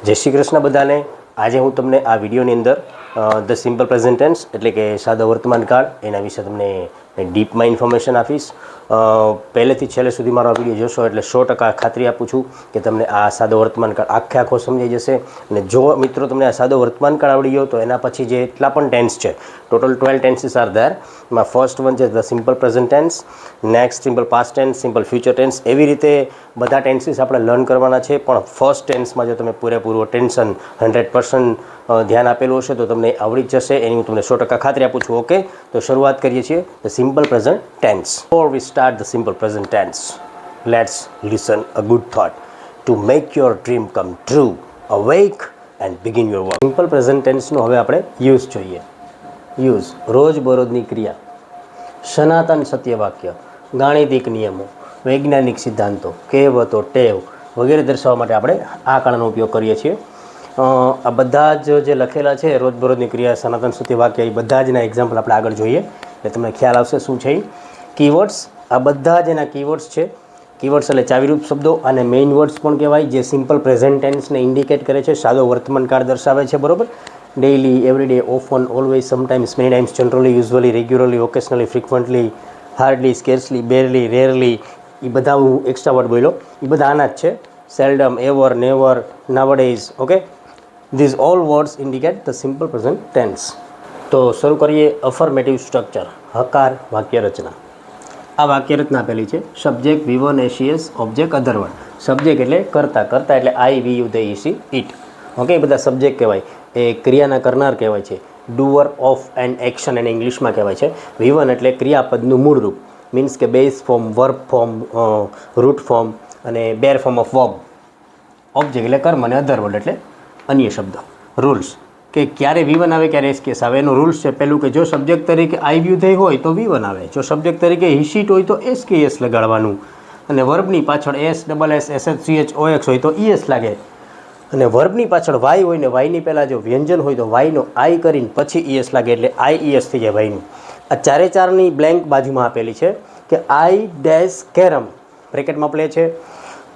જય શ્રી કૃષ્ણ બધાને. આજે હું તમને આ વિડીયોની અંદર ધ સિમ્પલ પ્રેઝન્ટ ટેન્સ એટલે કે સાદો વર્તમાન કાળ એના વિશે તમને ડીપમાં ઇન્ફોર્મેશન આપીશ. પહેલેથી છેલ્લે સુધી મારો વિડીયો જોશો એટલે 100% ખાતરી આપું છું કે તમને આ સાદો વર્તમાન કાળ આખો સમજાઈ જશે. અને જો મિત્રો તમને આ સાદો વર્તમાન કાળ આવડી ગયો તો એના પછી જે એટલા પણ ટેન્સ છે, ટોટલ 12 ટેન્સીસ આર ધેર. એમાં ફર્સ્ટ વન છે the simple present tense, next simple past tense, simple future tense. એવી રીતે બધા ટેન્સીસ આપણે લર્ન કરવાના છે. પણ ફર્સ્ટ ટેન્સમાં જો તમે પૂરેપૂરું ટેન્શન 100% ધ્યાન આપેલું હશે તો તમને આવડી જ જશે. એની હું તમને 100% ખાતરી આપું છું. ઓકે, તો શરૂઆત કરીએ છીએ the simple present tense. Before we start the simple present tense, let's listen a good thought to make your dream come true. Awake and begin your work. Simple present ટેન્સનો હવે આપણે યુઝ જોઈએ. Use રોજબરોજની ક્રિયા, સનાતન સત્ય વાક્ય, ગાણિતિક નિયમો, વૈજ્ઞાનિક સિદ્ધાંતો, કહેવતો, ટેવ વગેરે દર્શાવવા માટે આપણે આ કાળનો ઉપયોગ કરીએ છીએ. આ બધા જ જે લખેલા છે રોજબરોજની ક્રિયા, સનાતન સત્ય વાક્ય, એ બધા જના એક્ઝામ્પલ આપણે આગળ જોઈએ એટલે તમને ખ્યાલ આવશે શું છે. કીવર્ડ્સ, આ બધા જ એના કીવર્ડ્સ છે. કીવર્ડ્સ એટલે ચાવીરૂપ શબ્દો અને મેઇન વર્ડ્સ પણ કહેવાય, જે સિમ્પલ પ્રેઝન્ટ ટેન્સને ઇન્ડિકેટ કરે છે, સાદો વર્તમાન કાળ દર્શાવે છે. બરાબર. Daily, everyday, often, always, sometimes, many times, generally, usually, regularly, occasionally, frequently, hardly, scarcely, barely, rarely, એ બધા હું એક્સ્ટ્રા વર્ડ બોલ્યો, એ બધા આના જ છે. Seldom, ever, never, nowadays. Okay, these all words indicate the simple present tense. તો શરૂ કરીએ. અફર્મેટિવ સ્ટ્રક્ચર, હકાર વાક્ય રચના. આ વાક્ય રચના આપેલી છે. સબ્જેક્ટ V1 SES, ઓબ્જેક્ટ અધર વર્ડ. સબ્જેક્ટ એટલે કરતા, કરતા એટલે I, we, you, they, she, it. Okay, એ બધા સબ્જેક્ટ કહેવાય. એ ક્રિયાના કરનાર કહેવાય છે. ડુઅર ઓફ એન્ડ એક્શન એને ઇંગ્લિશમાં કહેવાય છે. V1 એટલે ક્રિયાપદનું મૂળ રૂપ, મીન્સ કે base form, verb form, root form અને બેર ફોર્મ ઓફ વર્બ. ઓબ્જેક્ટ એટલે કર્મ અને અધર વર્ડ એટલે અન્ય શબ્દ. રૂલ્સ કે ક્યારે V1 આવે ક્યારે SKS આવે, એનો રૂલ્સ છે. પહેલું કે જો સબ્જેક્ટ તરીકે I, you, they હોય તો V1 આવે. જો સબ્જેક્ટ તરીકે he, she હોય તો SKS લગાડવાનું. અને વર્બની પાછળ SSS, SH, OX હોય તો ES લાગે. અને વર્બની પાછળ Y હોય ને Yની પહેલાં જો વ્યંજન હોય તો Yનો I કરીને પછી ES લાગે એટલે IES થઈ જાય Yનું. આ ચારે ચારની બ્લેન્ક બાજુમાં આપેલી છે કે I ડેશ કેરમ બ્રેકેટમાં પ્લે છે.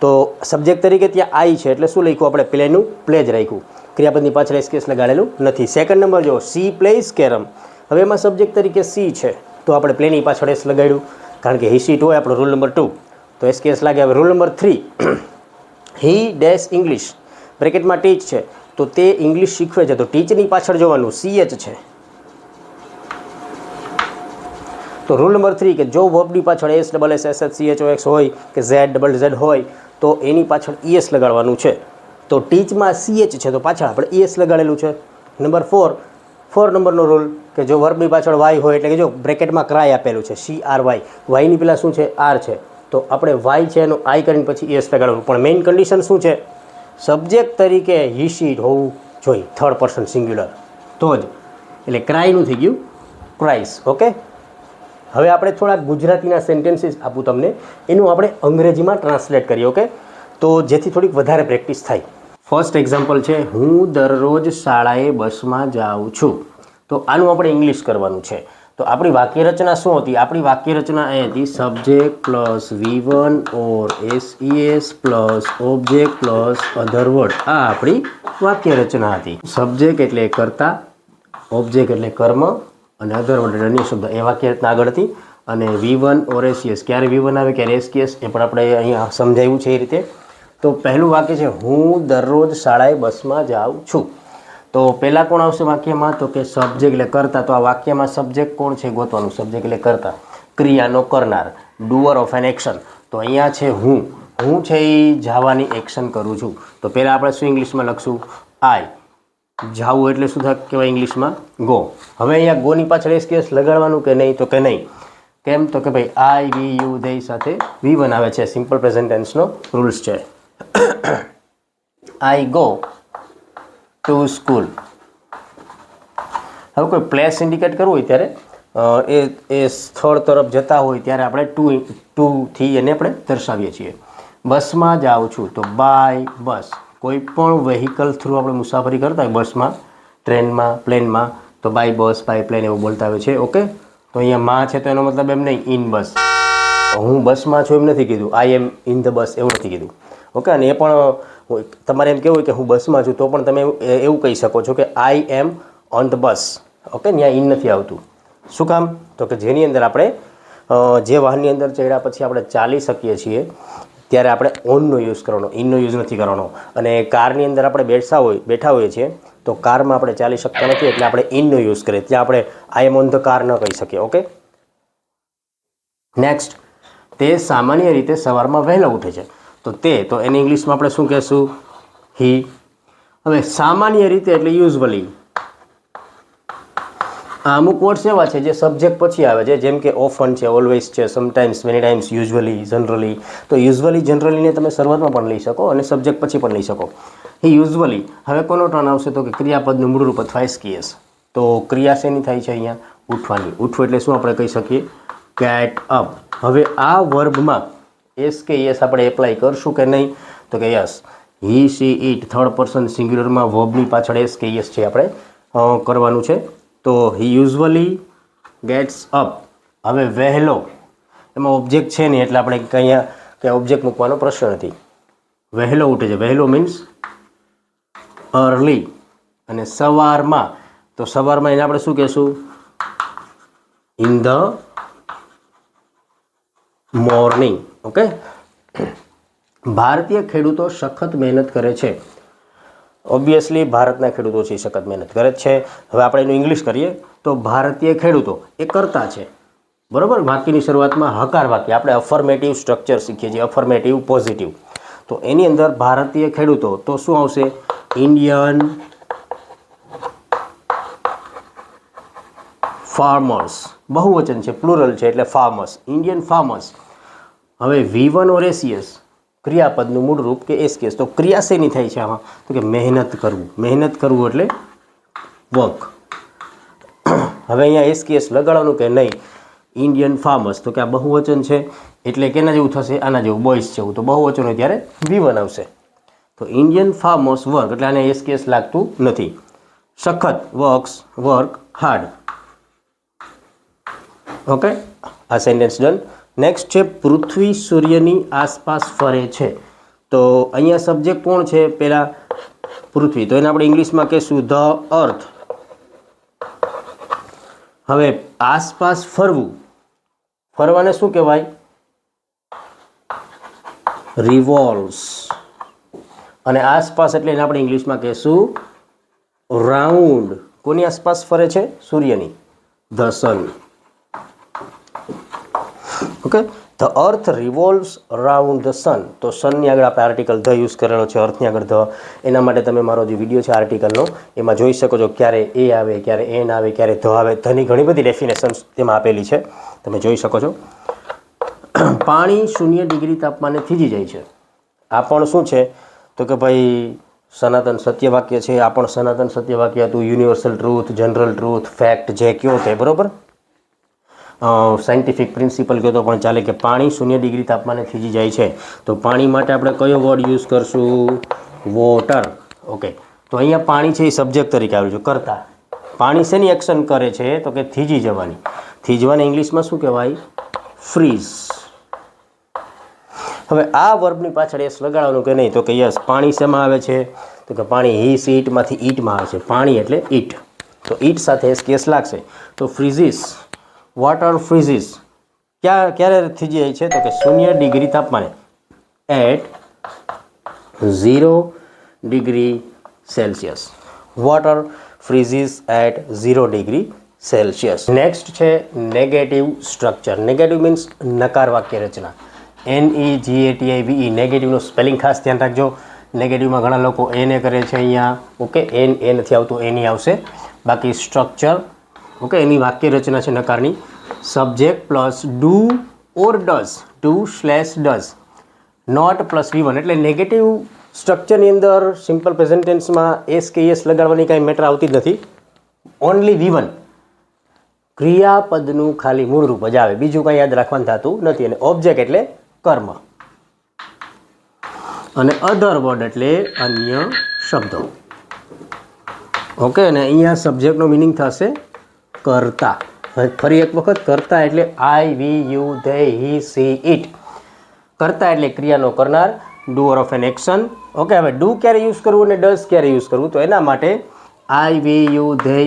તો સબ્જેક્ટ તરીકે ત્યાં I છે એટલે શું લખ્યું આપણે? પ્લેનું પ્લે જ રાખ્યું. ક્રિયાપદની પાછળ SKS લગાડેલું નથી. સેકન્ડ નંબર જો સી પ્લેઝ કેરમ, હવે એમાં સબ્જેક્ટ તરીકે સી છે તો આપણે પ્લેની પાછળ S લગાડ્યું, કારણ કે હી સીટ હોય આપણો રૂલ નંબર 2 તો SKS લાગે. હવે રૂલ નંબર 3, હી ડેશ ઇંગ્લિશ બ્રેકેટમાં ટીચ છે તો તે ઇંગ્લિશ શીખવે છે તો ટીચની પાછળ જોવાનું CH છે. તો રૂલ નંબર 3 કે જો વર્બની પાછળ SSS, SHCHOX હોય કે ZZZ હોય તો એની પાછળ ES લગાડવાનું છે. તો ટીચમાં CH છે તો પાછળ આપણે ES લગાડેલું છે. નંબર 4 નંબરનો રૂલ કે જો વર્બની પાછળ Y હોય એટલે કે જો બ્રેકેટમાં ક્રાય આપેલું છે CRY, Yની પહેલાં શું છે? R છે તો આપણે Y છે એનું I કરીને પછી ES લગાડવાનું. પણ મેઇન કન્ડિશન શું છે? સબ્જેક્ટ તરીકે હી સીટ હોવું જોઈએ, થર્ડ પર્સન સિંગ્યુલર તો જ. એટલે ક્રાયનું થઈ ગયું ક્રાઇસ. ઓકે, હવે આપણે થોડાક ગુજરાતીના સેન્ટેન્સીસ આપું તમને, એનું આપણે અંગ્રેજીમાં ટ્રાન્સલેટ કરીએ. ઓકે, તો જેથી થોડીક વધારે પ્રેક્ટિસ થાય. ફર્સ્ટ એક્ઝામ્પલ છે, હું દરરોજ શાળાએ બસમાં જાઉં છું. તો આનું આપણે ઇંગ્લિશ કરવાનું છે. તો આપણી વાક્ય રચના શું હતી? આપણી વાક્ય રચના એ હતી સબ્જેક્ટ પ્લસ V1 ઓર SES plus object plus other word. આ આપણી વાક્ય રચના હતી. સબ્જેક્ટ એટલે કર્તા, ઓબ્જેક્ટ એટલે કર્મ અને અધર વર્ડ એટલે અન્ય શબ્દ. એ વાક્ય રચના આગળ હતી. અને V1 ઓર SES, ક્યારે V1 આવે ક્યારે SKS એ પણ આપણે અહીંયા સમજાવ્યું છે એ રીતે. તો પહેલું વાક્ય છે, હું દરરોજ શાળાએ બસમાં જાઉં છું. તો પહેલાં કોણ આવશે વાક્યમાં? તો કે સબ્જેક્ટ એટલે કરતા. તો આ વાક્યમાં સબ્જેક્ટ કોણ છે ગોતવાનું? સબ્જેક્ટ એટલે કરતા, ક્રિયાનો કરનાર, ડુઅર ઓફ એન એક્શન. તો અહીંયા છે હું છે એ જવાની એક્શન કરું છું. તો પહેલાં આપણે શું ઇંગ્લિશમાં લખશું? I. જાવું એટલે શું થાય કહેવાય ઇંગ્લિશમાં? ગો. હવે અહીંયા ગોની પાછળ SKS લગાડવાનું કે નહીં? તો કે નહીં. કેમ? તો કે ભાઈ I, we, you, they સાથે V1 આવે છે. સિમ્પલ પ્રેઝન્ટ ટેન્સનો રૂલ્સ છે. I go to school. હવે કોઈ પ્લેસ ઇન્ડિકેટ કરવું હોય ત્યારે એ સ્થળ તરફ જતા હોય ત્યારે આપણે ટુથી એને આપણે દર્શાવીએ છીએ. બસમાં જાઉં છું તો બાય બસ. કોઈ પણ વ્હીકલ થ્રુ આપણે મુસાફરી કરતા હોય બસમાં, ટ્રેનમાં, પ્લેનમાં તો બાય બસ, બાય પ્લેન એવું બોલતા હોય છે. ઓકે, તો અહીંયા માં છે તો એનો મતલબ એમ નહીં ઇન બસ. હું બસમાં છું એમ નથી કીધું, I am in the બસ એવું નથી કીધું. ઓકે, અને એ પણ તમારે એમ કહેવું હોય કે હું બસમાં છું તો પણ તમે એવું કહી શકો છો કે આઈ એમ ઓન ધ બસ. ઓકે, ત્યાં ઇન નથી આવતું. શું કામ? તો કે જેની અંદર આપણે જે વાહનની અંદર ચડ્યા પછી આપણે ચાલી શકીએ છીએ ત્યારે આપણે ઓનનો યુઝ કરવાનો, ઇનનો યુઝ નથી કરવાનો. અને કારની અંદર આપણે બેઠા હોઈએ છીએ તો કારમાં આપણે ચાલી શકતા નથી એટલે આપણે ઇનનો યુઝ કરીએ. ત્યાં આપણે આઈ એમ ઓન ધ કાર ન કહી શકીએ. ઓકે, નેક્સ્ટ, તે સામાન્ય રીતે સવારમાં વહેલો ઉઠે છે. તો એને ઇંગ્લિશમાં આપણે શું કહેશું? હી. હવે સામાન્ય રીતે એટલે યુઝવલી. અમુક વર્ડ્સ એવા છે જે સબ્જેક્ટ પછી આવે છે, જેમ કે ઓફન છે, ઓલવેઝ છે, sometimes, many times, usually, generally. તો યુઝવલી, જનરલીને તમે શરૂઆતમાં પણ લઈ શકો અને સબ્જેક્ટ પછી પણ લઈ શકો. હી યુઝવલી. હવે કોનો ટર્ન આવશે? તો કે ક્રિયાપદનું મૂળરૂપ અથવા એસકેએસ. તો ક્રિયા શેની થાય છે અહીંયા? ઉઠવાની. ઉઠવું એટલે શું આપણે કહી શકીએ? Get up. હવે આ વર્બમાં એસકેએસ આપણે એપ્લાય કરશું કે નહીં? તો કે yes. He, she, it, third person સિંગ્યુલરમાં વર્બની પાછળ એસકેએસ છે આપણે કરવાનું છે. તો હી યુઝવલી ગેટ્સ અપ. હવે વહેલો, એમાં ઓબ્જેક્ટ છે નહીં એટલે આપણે કંઈ ઓબ્જેક્ટ મૂકવાનો પ્રશ્ન નથી. વહેલો ઉઠે છે. વહેલો મીન્સ અર્લી. અને સવારમાં, તો સવારમાં એને આપણે શું કહેશું? In the morning. ઓકે, ભારતીય ખેડૂતો સખત મહેનત કરે છે. ઓબ્વિયસલી ભારતના ખેડૂતો છે સખત મહેનત કરે જ છે. હવે આપણે એનું ઇંગ્લિશ કરીએ તો ભારતીય ખેડૂતો એ કરતા છે. બરાબર, વાક્યની શરૂઆતમાં હકાર વાક્ય, આપણે અફર્મેટિવ સ્ટ્રક્ચર શીખીએ છીએ, અફર્મેટિવ, પોઝિટિવ. તો એની અંદર ભારતીય ખેડૂતો તો શું આવશે? Indian farmers. બહુવચન છે, પ્લુરલ છે એટલે ફાર્મર્સ, ઇન્ડિયન ફાર્મર્સ. હવે V1 ઓર એસીએસ ક્રિયાપદનું મૂળ રૂપ કે એસકેસ. તો ક્રિયા શેની થાય છે આમાં? તો કે મહેનત કરવું. મહેનત કરવું એટલે વર્ક. હવે અહીંયા એસકેસ લગાડવાનું કે નહીં? Indian farmers. તો કે આ બહુવચન છે એટલે કેના જેવું થશે? આના જેવું, બોયસ જેવું. તો બહુવચન હોય ત્યારે V1 આવશે. તો ઇન્ડિયન ફાર્મર્સ વર્ક એટલે આને એસકેસ લાગતું નથી. સખત, વર્ક હાર્ડ. ઓકે, આ સેન્ટેન્સ ડન. નેક્સ્ટ છે પૃથ્વી સૂર્યની આસપાસ ફરે છે. તો અહીંયા સબ્જેક્ટ કોણ છે? પહેલાં પૃથ્વી. તો એને આપણે ઇંગ્લિશમાં કહીશું ધ અર્થ. હવે આસપાસ ફરવું, ફરવાને શું કહેવાય? રિવોલ્વ્સ. અને આસપાસ એટલે એને આપણે ઇંગ્લિશમાં કહીશું રાઉન્ડ. કોની આસપાસ ફરે છે? સૂર્યની. The sun. Okay, the earth revolves around the sun. તો સનની આગળ આપણે આર્ટિકલ ધ યુઝ કરેલો છે, અર્થની આગળ ધ. એના માટે તમે મારો જે વિડીયો છે આર્ટિકલનો એમાં જોઈ શકો છો. ક્યારે એ આવે, ક્યારે એન આવે, ક્યારે ધ આવે. ધની ઘણી બધી ડેફિનેશન્સ તેમાં આપેલી છે, તમે જોઈ શકો છો. પાણી 0 ડિગ્રી તાપમાને થીજી જાય છે. આ પણ શું છે? તો કે ભાઈ સનાતન સત્ય વાક્ય છે. આ પણ સનાતન સત્ય વાક્ય હતું. Universal truth, general truth, fact જે કયો તે, બરાબર. સાયન્ટિફિક પ્રિન્સિપલ કહો તો પણ ચાલે કે પાણી 0 ડિગ્રી તાપમાને થીજી જાય છે. તો પાણી માટે આપણે કયો વર્ડ યુઝ કરશું? વોટર. ઓકે, તો અહીંયા પાણી છે એ સબ્જેક્ટ તરીકે આવ્યું છે, કરતા. પાણી શેની એક્શન કરે છે? તો કે થીજી જવાની. થીજવાને ઇંગ્લિશમાં શું કહેવાય? ફ્રીઝ. હવે આ વર્બની પાછળ એસ લગાડવાનું કે નહીં? તો કે યસ. પાણી શેમાં આવે છે? તો કે પાણી હી, સી, ઇટમાંથી ઈટમાં આવે છે. પાણી એટલે ઈટ. તો ઈટ સાથે એસ કેસ લાગશે. તો ફ્રીઝિસ, વોટર ફ્રીઝિસ. ક્યારે થીજી જાય છે? તો કે 0 ડિગ્રી તાપમાને. At 0 degree celsius. Water freezes at 0 degree celsius. Next છે નેગેટિવ સ્ટ્રક્ચર. નેગેટિવ મીન્સ નકાર વાક્ય રચના. NEGATIVE. નેગેટિવનું સ્પેલિંગ ખાસ ધ્યાન રાખજો. નેગેટિવમાં ઘણા લોકો એને કરે છે અહીંયા. ઓકે, એ નથી આવતું, એની આવશે. બાકી સ્ટ્રક્ચર, ઓકે, એની વાક્ય રચના છે નકારની. Subject plus do or does. Do does. Not plus V1. એટલે નેગેટિવ સ્ટ્રક્ચરની અંદર સિમ્પલ પ્રેઝન્ટ ટેન્સમાં એસ કે એસ લગાડવાની કાંઈ મેટર આવતી જ નથી. Only V1. ક્રિયાપદનું ખાલી મૂળ રૂપ જ આવે, બીજું કાંઈ યાદ રાખવાનું થતું નથી. અને ઓબ્જેક્ટ એટલે કર્મ. અને અધર વર્ડ એટલે અન્ય શબ્દો. ઓકે, અને અહીંયા સબ્જેક્ટનો મિનિંગ થશે કરતા. ફરી એક વખત, કરતા એટલે I, we, you, they, he, she, it. કરતા એટલે ક્રિયાનો કરનાર, doer of an action. Okay, હવે ડુ ક્યારે યુઝ કરવું અને ડઝ ક્યારે યુઝ કરવું, તો એના માટે I, we, you, they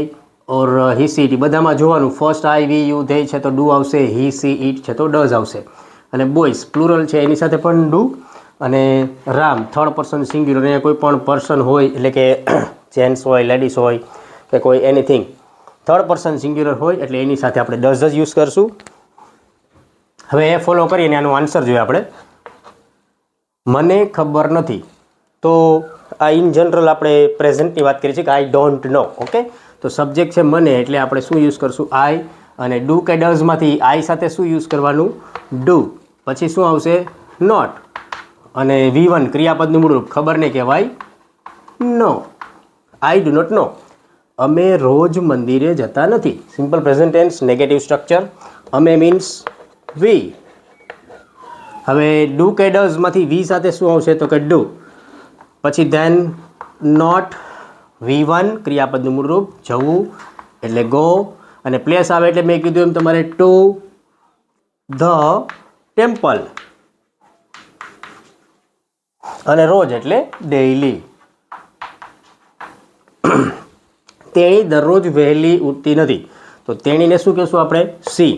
or he, she, it બધામાં જોવાનું. First I, we, you, they છે તો ડુ આવશે, હી, સી, ઇટ છે તો ડઝ આવશે. અને બોયઝ પ્લુરલ છે એની સાથે પણ ડુ. અને રામ થર્ડ પર્સન સિંગ્યુલર, અહીંયા કોઈ પણ પર્સન હોય એટલે કે જેન્ટ્સ હોય, લેડીઝ હોય કે કોઈ એનીથિંગ થર્ડ પર્સન સિંગ્યુલર હોય એટલે એની સાથે આપણે ડઝ જ યુઝ કરશું. હવે એ ફોલો કરીને આનો આન્સર જોઈએ આપણે. મને ખબર નથી, તો આ ઇન જનરલ આપણે પ્રેઝન્ટની વાત કરીએ છીએ કે આઈ ડોન્ટ નો. ઓકે, તો સબ્જેક્ટ છે મને એટલે આપણે શું યુઝ કરશું, આઈ. અને ડુ કે ડઝમાંથી આઈ સાથે શું યુઝ કરવાનું, ડુ. પછી શું આવશે, નોટ. અને V1 ક્રિયાપદનું મૂળરૂપ ખબર નહીં કહેવાય, નો. આઈ ડુ નોટ નો. અમે રોજ મંદિરે જતા નથી. Simple present tense, negative structure. અમે મીન્સ વી. હવે ડુ કે ડઝમાંથી વી સાથે શું આવશે તો કે ડુ. પછી ધેન નોટ, V1 ક્રિયાપદનું મૂળરૂપ જવું એટલે ગો. અને પ્લેસ આવે એટલે મેં કીધું એમ તમારે ટુ ધ ટેમ્પલ. અને રોજ એટલે ડેઇલી. તેણી દરરોજ વહેલી ઉઠતી નથી, તો તેણીને શું કહેશું આપણે, સી.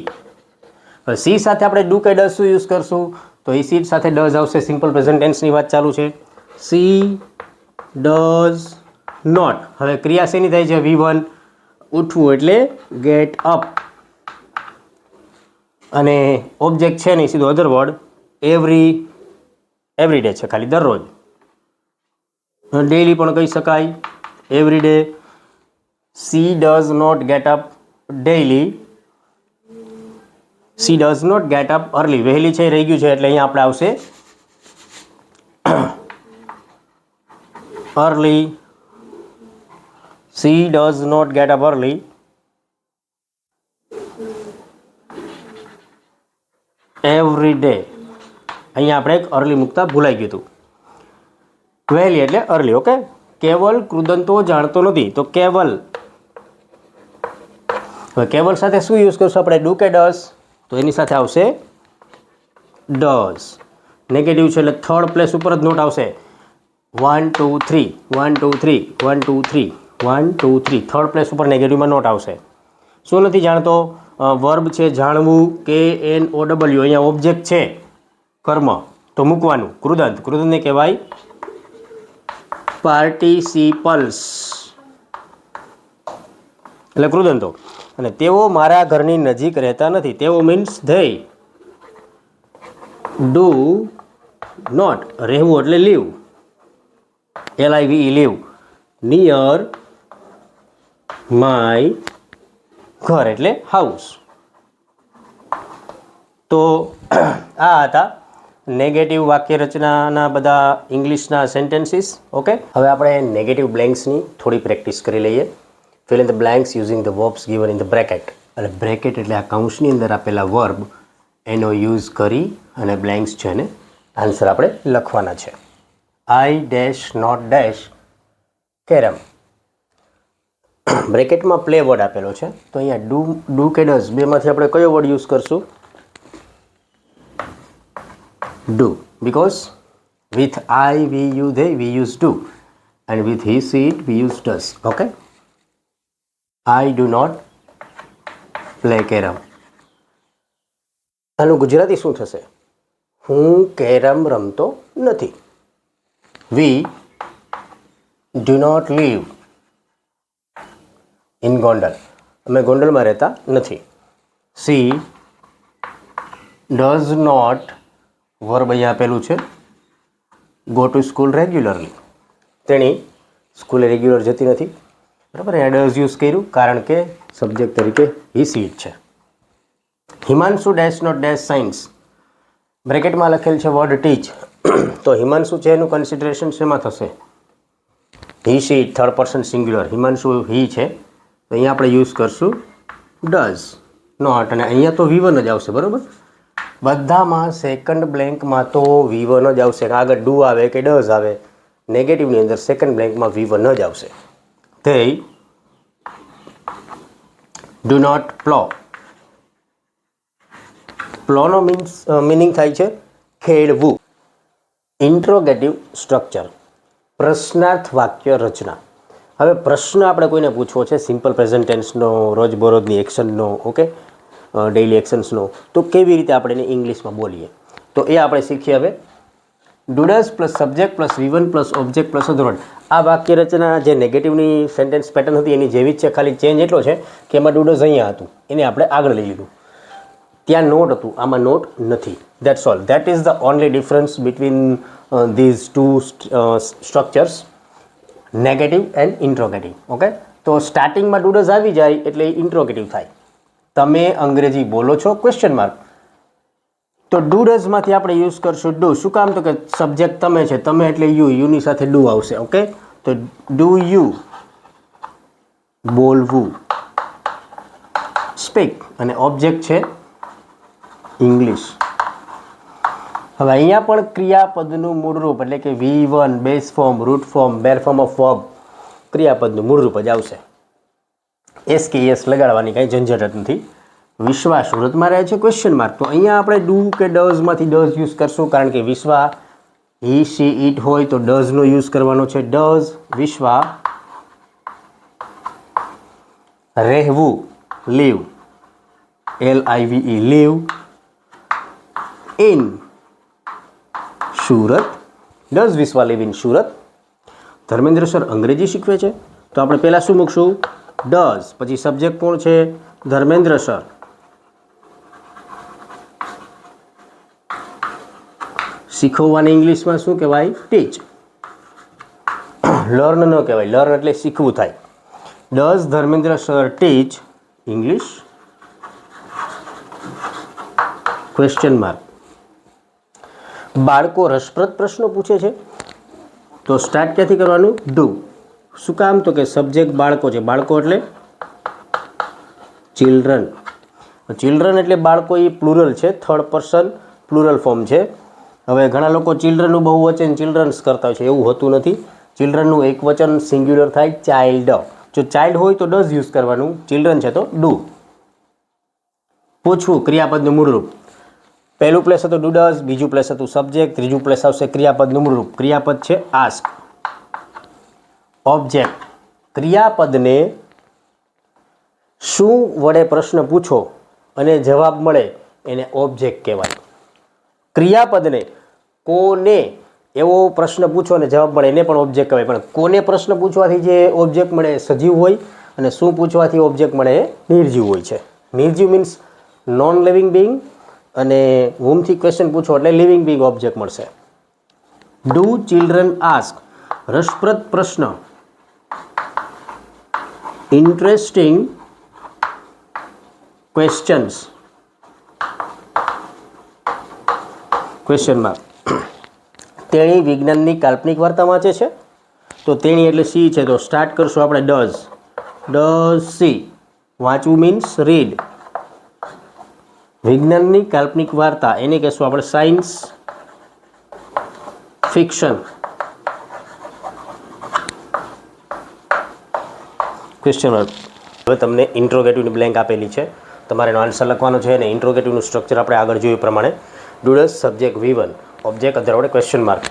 હવે સી સાથે આપણે ડુ કે ડઝ શું યુઝ કરશું, તો એ સી સાથે ડઝ આવશે. સિમ્પલ પ્રેઝન્ટ ટેન્સની વાત ચાલુ છે. She does not. હવે ક્રિયા શેની થાય છે, V1 ઉઠવું એટલે ગેટ અપ. અને ઓબ્જેક્ટ છે નહીં, સીધો અધર વર્ડ એવરી ડે છે, ખાલી દરરોજ. ડેઈલી પણ કહી શકાય, every day. She does not get up daily. She does not get up early. વહેલી છે રહી ગયું છે એટલે અહીંયા આપણે આવશે early. She does not get up early. Every day. અહીંયા આપણે એક અર્લી મૂકતા ભૂલાઈ ગયું હતું. વહેલી એટલે અર્લી. ઓકે, કેવલ કૃદંતો જાણતો નથી, તો કેવલ. હવે કેવલ સાથે શું યુઝ કરશું આપણે, ડુ કે ડઝ, તો એની સાથે આવશે ડઝ. નેગેટિવ છે એટલે થર્ડ પ્લેસ ઉપર જ નોટ આવશે. 1 2 3 1 2 3 1 2 3 1 2 3 થર્ડ પ્લેસ ઉપર નેગેટિવમાં નોટ આવશે. શું નથી જાણતો, વર્બ છે જાણવું, KNOW. અહીંયા ઓબ્જેક્ટ છે કર્મ, તો મૂકવાનું કૃદંત. કૃદંતને કહેવાય પાર્ટિસિપલ્સ એટલે કૃદંતો. અને તેઓ મારા ઘરની નજીક રહેતા નથી. તેઓ મીન્સ ધે ડુ નોટ. રહેવું એટલે live, LIVE live. Near my ઘર એટલે હાઉસ. તો આ હતા નેગેટિવ વાક્ય રચનાના બધા ઇંગ્લિશના સેન્ટેન્સીસ. ઓકે, હવે આપણે નેગેટિવ બ્લેન્ક્સની થોડી પ્રેક્ટિસ કરી લઈએ. Fill in the blanks using the verbs given in the bracket. અને બ્રેકેટ એટલે આ કૌંસની અંદર આપેલા વર્બ, એનો યુઝ કરી અને બ્લેન્ક્સ છે એને આન્સર આપણે લખવાના છે. I dash not dash carrom. બ્રેકેટમાં પ્લે વર્ડ આપેલો છે, તો અહીંયા ડુ કે ડઝ બેમાંથી આપણે કયો વર્ડ યુઝ કરશું, do. Because with I, we, you, they we use do, and with he, she, it we use does. Okay, I do not play carrom. આનું ગુજરાતી શું થશે, હું કેરમ રમતો નથી. We do not live in Gondal. અમે ગોંડલમાં રહેતા નથી. સી ડઝ નોટ, વર્બ અહીંયા આપેલું છે, ગો ટુ સ્કૂલ રેગ્યુલરલી. તેણી સ્કૂલે રેગ્યુલર જતી નથી. બરાબર, એ ડઝ યુઝ કર્યું કારણ કે સબ્જેક્ટ તરીકે હી, સી, ઇટ છે. Himanshu dash not dash science. બ્રેકેટમાં લખેલ છે વર્ડ ટીચ, તો હિમાંશુ છે એનું કન્સિડરેશન શેમાં થશે, he, she, it third person singular. Himanshu he છે તો અહીંયા આપણે યુઝ કરશું ડઝ નોટ. અને અહીંયા તો V1 જ આવશે. બરાબર, બધામાં સેકન્ડ બ્લેન્કમાં તો V1 જ આવશે. આગળ ડુ આવે કે ડઝ આવે, નેગેટિવની અંદર સેકન્ડ બ્લેન્કમાં V1 જ આવશે. તે ડુ નોટ પ્લો. પ્લોનો મિનિંગ થાય છે ખેડવું. ઇન્ટ્રોગેટિવ સ્ટ્રક્ચર, પ્રશ્નાર્થ વાક્ય રચના. હવે પ્રશ્ન આપણે કોઈને પૂછવો છે સિમ્પલ પ્રેઝન્ટ ટેન્સનો, રોજબરોજની એક્શનનો, ઓકે, ડેઇલી એક્શન્સનો, તો કેવી રીતે આપણે એને ઇંગ્લિશમાં બોલીએ, તો એ આપણે શીખીએ હવે. Do does plus subject plus V1 plus object plus other word. આ વાક્ય રચના જે નેગેટિવની સેન્ટેન્સ પેટર્ન હતી એની જેવી જ છે, ખાલી ચેન્જ એટલો છે કે એમાં ડુડસ અહીંયા હતું, એને આપણે આગળ લઈ લીધું. ત્યાં નોટ હતું, આમાં નોટ નથી. That's all. That is the only difference between these two structures, negative and interrogative. Okay, તો સ્ટાર્ટિંગમાં ડુડસ આવી જાય એટલે ઇન્ટ્રોગેટિવ થાય. તમે અંગ્રેજી બોલો છો ક્વેશ્ચન માર્ક, તો ડુડસમાંથી આપણે યુઝ કરશું ડુ. શું કામ? તો કે સબ્જેક્ટ તમે છે, તમે એટલે યુની સાથે ડુ આવશે. ઓકે, તો ડુ યુ બોલવું, સ્પીક, અને ઓબ્જેક્ટ છે ઇંગ્લિશ. હવે અહીંયા પણ ક્રિયાપદનું મૂળરૂપ એટલે કે V1 base form, root form, bare form of verb, ક્રિયાપદનું મૂળરૂપ જ આવશે. એસ કે એસ લગાડવાની કાંઈ ઝંઝટ નથી. વિશ્વાસ વ્રતમાં રહે છે ક્વેશ્ચન માર્ક, તો અહીંયા આપણે ડુ કે ડઝમાંથી ડઝ યુઝ કરશું, કારણ કે વિશ્વા હી સી ઇટ હોય તો ડઝનો યુઝ કરવાનો છે. ડઝ વિશ્વા રહેવું, live, LIVE live, in Surat, does Vishwa live in Surat. Dharmendra sir અંગ્રેજી શીખવે છે, તો આપણે પહેલાં શું મૂકશું? ડઝ, પછી સબ્જેક્ટ કોણ છે? ધર્મેન્દ્ર સર. શીખવવાને ઇંગ્લિશમાં શું કહેવાય? ટીચ. લર્ન ન કહેવાય, લર્ન એટલે શીખવું થાય. Does Dharmendra sir teach English? Question mark. બાળકો રસપ્રદ પ્રશ્નો પૂછે છે, તો સ્ટાર્ટ ક્યાંથી કરવાનું? ડુ. શું કામ? તો કે સબ્જેક્ટ બાળકો છે, બાળકો એટલે ચિલ્ડ્રન. ચિલ્ડ્રન એટલે બાળકો એ પ્લુરલ છે, થર્ડ પર્સન પ્લુરલ ફોર્મ છે. હવે ઘણા લોકો ચિલ્ડ્રનનું બહુવચન ચિલ્ડ્રન્સ કરતા હોય છે, એવું હોતું નથી. ચિલ્ડ્રનનું એક વચન સિંગ્યુલર થાય ચાઇલ્ડ. જો ચાઇલ્ડ હોય તો ડઝ યુઝ કરવાનું, ચિલ્ડ્રન છે તો ડુ. પૂછવું, ક્રિયાપદનું મૂળરૂપ. પહેલું પ્લેસ હતું ડુડસ, બીજું પ્લેસ હતું સબ્જેક્ટ, ત્રીજું પ્લેસ આવશે ક્રિયાપદનું મૂળરૂપ. ક્રિયાપદ છે આસ્ક. ઓબ્જેક્ટ, ક્રિયાપદને શું વડે પ્રશ્ન પૂછો અને જવાબ મળે એને ઓબ્જેક્ટ કહેવાય. ક્રિયાપદને કોને એવો પ્રશ્ન પૂછો અને જવાબ મળે એને પણ ઓબ્જેક્ટ કહેવાય. પણ કોને પ્રશ્ન પૂછવાથી જે ઓબ્જેક્ટ મળે એ સજીવ હોય, અને શું પૂછવાથી ઓબ્જેક્ટ મળે એ નિર્જીવ હોય છે. નિર્જીવ મીન્સ નોન લિવિંગ બિંગ, અને હોમથી ક્વેશ્ચન પૂછો એટલે લિવિંગ બિંગ ઓબ્જેક્ટ મળશે. ડુ ચિલ્ડ્રન આસ્ક, રસપ્રદ પ્રશ્ન, ઇન્ટરેસ્ટિંગ ક્વેશ્ચન્સ, ક્વેશ્ચન માર્ક. તેણી વિજ્ઞાનની કાલ્પનિક વાર્તા વાંચે છે, તો તેણી એટલે સી છે, તો સ્ટાર્ટ કરશું આપણે ડઝ. ડઝ સી, વાંચવું મીન્સ રીડ. વિજ્ઞાનની કાલ્પનિક વાર્તા એને કહેશું આપણે સાયન્સ ફિક્શન. Question mark. હવે તમને ઇન્ટ્રોગેટિવની બ્લેન્ક આપેલી છે, તમારે એનો આન્સર લખવાનો છે, અને ઇન્ટ્રોગેટિવનું સ્ટ્રક્ચર આપણે આગળ જોયું પ્રમાણે ડુડસ સબ્જેક્ટ V1, ઓબ્જેક્ટ અધર વડે ક્વેશ્ચન માર્ક.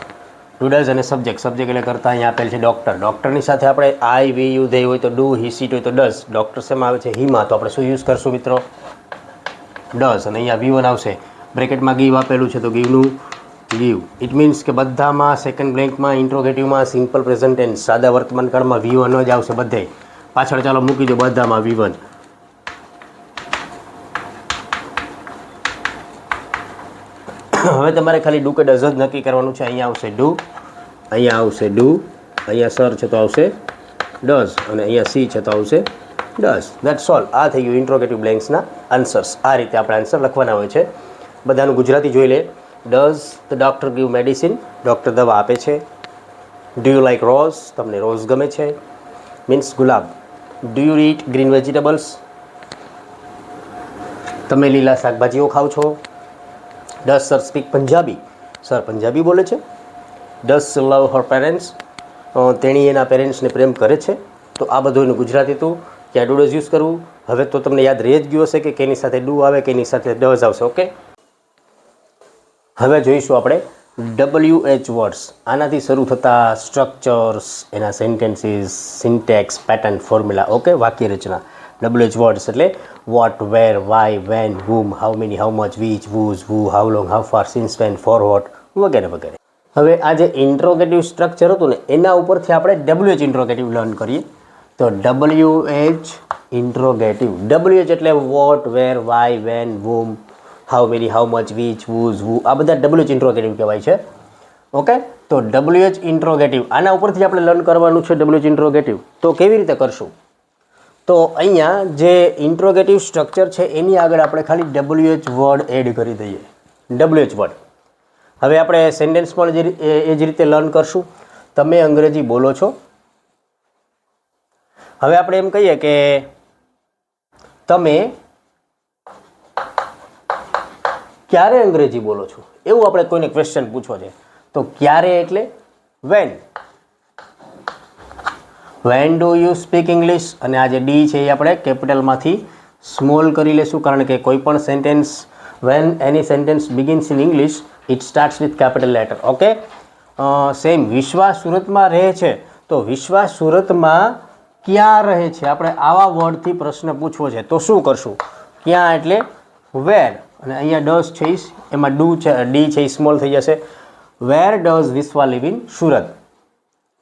ડુડસ અને સબ્જેક્ટ, સબ્જેક્ટ એટલે કરતા અહીંયા આપેલ છે ડૉક્ટર. ડૉક્ટરની સાથે આપણે I, V, U, they હોય તો ડુ, હી, સીટ હોય તો ડઝ. ડૉક્ટર શેમાં આવે છે? હીમાં, તો આપણે શું યુઝ કરશું મિત્રો? ડઝ. અને અહીંયા V1 આવશે, બ્રેકેટમાં ગીવ આપેલું છે તો ગીવનું ગીવ. ઇટ મીન્સ કે બધામાં સેકન્ડ બ્લેન્કમાં, ઇન્ટ્રોગેટિવમાં, સિમ્પલ પ્રેઝન્ટ ટેન્સ, સાદા વર્તમાન કાળમાં V1 જ આવશે બધે. પાછળ ચાલો મૂકી દો બધામાં V1. હવે તમારે ખાલી ડુ કે ડઝ જ નક્કી કરવાનું છે. અહીંયા આવશે ડુ, અહીંયા આવશે ડુ, અહીંયા સર છે તો આવશે ડઝ, અને અહીંયા સી છે તો આવશે ડઝ. That's all. આ થઈ ગયું ઇન્ટ્રોગેટિવ બ્લેન્ક્સના આન્સર્સ. આ રીતે આપણે આન્સર લખવાના હોય છે. બધાનું ગુજરાતી જોઈ લે. Does the doctor give medicine, doctor દવા આપે છે. ડુ યુ લાઇક રોઝ, તમને રોઝ ગમે છે, means gulab. Do you it green vegetables, તમે લીલા શાકભાજીઓ ખાઓ છો. Does sir speak Punjabi, sir Punjabi બોલે છે. Does sir love her parents, તેણી એના પેરેન્ટ્સને પ્રેમ કરે છે. તો આ બધું એનું ગુજરાતી હતું. ક્યાં ડુ ડઝ યુઝ કરવું, હવે તો તમને યાદ રહી જ ગયું હશે કે કેની સાથે ડુ આવે, કેની સાથે ડઝ આવશે. ઓકે, હવે જોઈશું આપણે WH વર્ડ્સ, આનાથી શરૂ થતા સ્ટ્રક્ચર્સ, એના sentences, syntax, pattern, formula, okay, વાક્ય રચના. WH વર્ડ્સ એટલે what, where, why, when, whom, how many, how much, which, whose, who, how long, how far, since, when, for what, વગેરે વગેરે. હવે આ જે ઇન્ટ્રોગેટિવ સ્ટ્રક્ચર હતું ને એના ઉપરથી આપણે WH ઇન્ટ્રોગેટિવ લર્ન કરીએ. તો WH ઇન્ટ્રોગેટિવ, WH એટલે what, where, why, when, whom, how many, how much, which, whose, who, આ બધા WH ઇન્ટ્રોગેટિવ કહેવાય છે. ઓકે, તો WH ઇન્ટ્રોગેટિવ આના ઉપરથી આપણે લર્ન કરવાનું છે WH ઇન્ટ્રોગેટિવ. તો કેવી રીતે કરશું? તો અહીંયા જે ઇન્ટ્રોગેટિવ સ્ટ્રક્ચર છે એની આગળ આપણે ખાલી WH વર્ડ એડ કરી દઈએ. WH word. હવે આપણે સેન્ટેન્સ પણ એ જ રીતે લર્ન કરશું. તમે અંગ્રેજી બોલો છો. હવે આપણે એમ કહીએ કે તમે ક્યારે અંગ્રેજી બોલો છો, એવું આપણે કોઈને ક્વેશ્ચન પૂછવો છે. તો ક્યારે એટલે when. When do you speak English? અને આ જે ડી છે એ આપણે કેપિટલમાંથી સ્મોલ કરી લેશું, કારણ કે કોઈ પણ sentence, when any sentence begins in English it starts with capital letter. Okay, same Vishwas સુરતમાં રહે છે, તો વિશ્વાસ સુરતમાં ક્યાં રહે છે, આપણે આવા વર્ડથી પ્રશ્ન પૂછવો છે. તો શું કરશું? ક્યાં એટલે વેર, અને અહીંયા ડઝ છે એમાં ડુ છે, ડી છે એ સ્મોલ થઈ જશે. Where does Vishwa live in Surat?